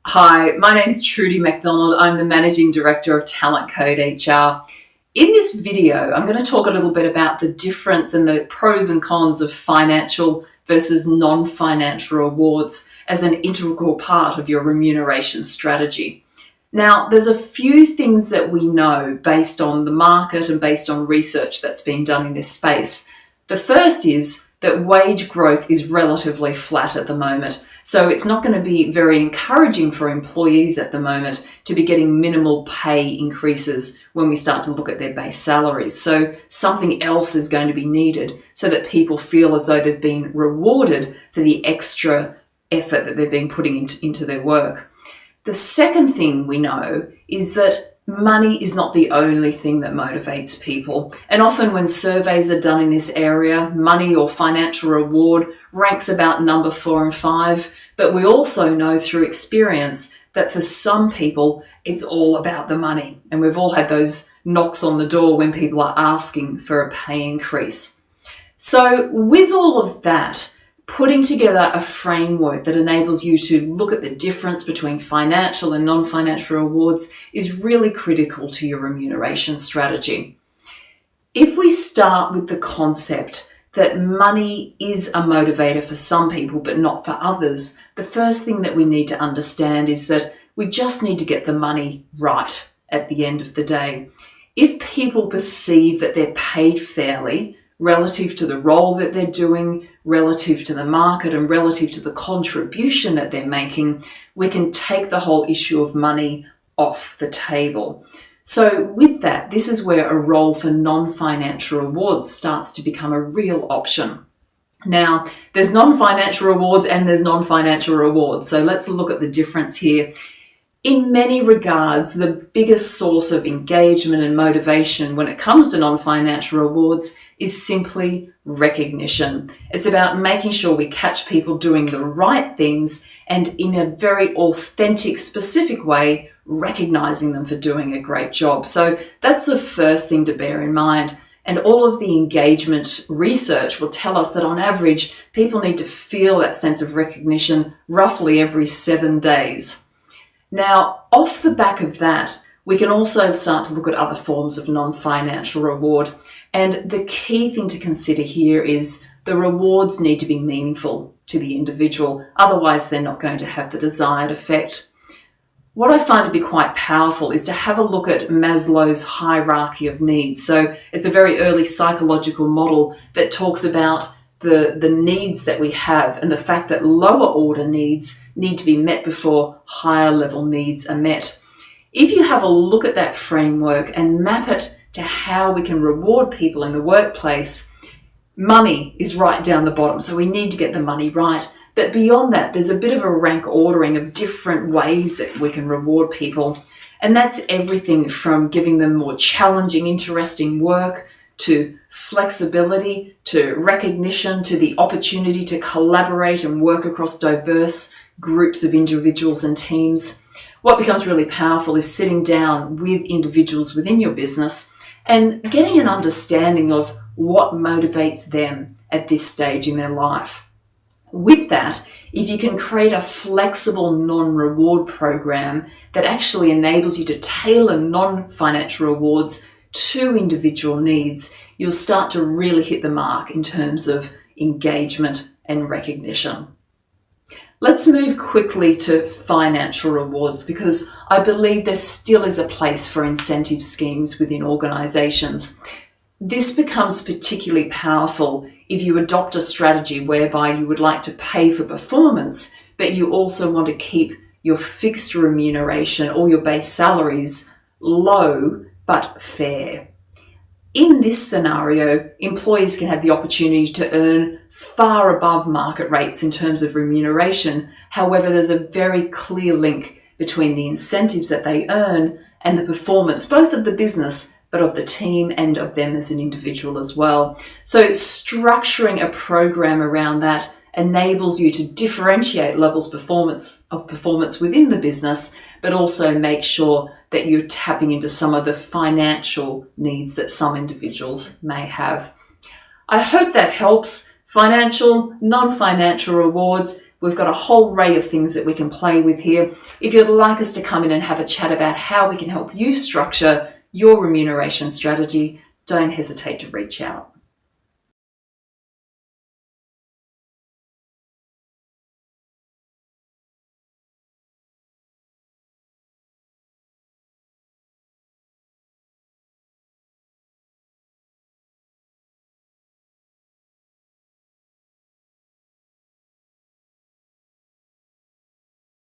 Hi, my name is Trudy MacDonald. I'm the Managing Director of TalentCode HR. In this video, I'm going to talk a little bit about the difference and the pros and cons of financial versus non-financial rewards as an integral part of your remuneration strategy. Now, there's a few things that we know based on the market and based on research that's been done in this space. The first is that wage growth is relatively flat at the moment. So it's not going to be very encouraging for employees at the moment to be getting minimal pay increases when we start to look at their base salaries. So something else is going to be needed so that people feel as though they've been rewarded for the extra effort that they've been putting into their work. The second thing we know is that money is not the only thing that motivates people. And often when surveys are done in this area, money or financial reward ranks about number 4 and 5. But we also know through experience that for some people, it's all about the money. And we've all had those knocks on the door when people are asking for a pay increase. So with all of that, putting together a framework that enables you to look at the difference between financial and non-financial rewards is really critical to your remuneration strategy. If we start with the concept that money is a motivator for some people but not for others, the first thing that we need to understand is that we just need to get the money right at the end of the day. If people perceive that they're paid fairly relative to the role that they're doing, relative to the market, and relative to the contribution that they're making, we can take the whole issue of money off the table. So with that, this is where a role for non-financial rewards starts to become a real option. Now, there's non-financial rewards and there's non-financial rewards. So let's look at the difference here. In many regards, the biggest source of engagement and motivation when it comes to non-financial rewards is simply recognition. It's about making sure we catch people doing the right things and in a very authentic, specific way, recognizing them for doing a great job. So that's the first thing to bear in mind. And all of the engagement research will tell us that on average, people need to feel that sense of recognition roughly every 7 days. Now, off the back of that, we can also start to look at other forms of non-financial reward. And the key thing to consider here is the rewards need to be meaningful to the individual. Otherwise, they're not going to have the desired effect. What I find to be quite powerful is to have a look at Maslow's hierarchy of needs. So it's a very early psychological model that talks about the needs that we have and the fact that lower order needs need to be met before higher level needs are met. If you have a look at that framework and map it to how we can reward people in the workplace, money is right down the bottom. So we need to get the money right. But beyond that, there's a bit of a rank ordering of different ways that we can reward people. And that's everything from giving them more challenging, interesting work, to flexibility, to recognition, to the opportunity to collaborate and work across diverse groups of individuals and teams. What becomes really powerful is sitting down with individuals within your business and getting an understanding of what motivates them at this stage in their life. With that, if you can create a flexible non-reward program that actually enables you to tailor non-financial rewards to individual needs, you'll start to really hit the mark in terms of engagement and recognition. Let's move quickly to financial rewards because I believe there still is a place for incentive schemes within organisations. This becomes particularly powerful if you adopt a strategy whereby you would like to pay for performance, but you also want to keep your fixed remuneration or your base salaries low but fair. In this scenario, employees can have the opportunity to earn far above market rates in terms of remuneration. However, there's a very clear link between the incentives that they earn and the performance, both of the business, but of the team and of them as an individual as well. So structuring a program around that enables you to differentiate levels of performance within the business, but also make sure that you're tapping into some of the financial needs that some individuals may have. I hope that helps. Financial, non-financial rewards, We've got a whole array of things that we can play with here. If you'd like us to come in and have a chat about how we can help you structure your remuneration strategy, don't hesitate to reach out.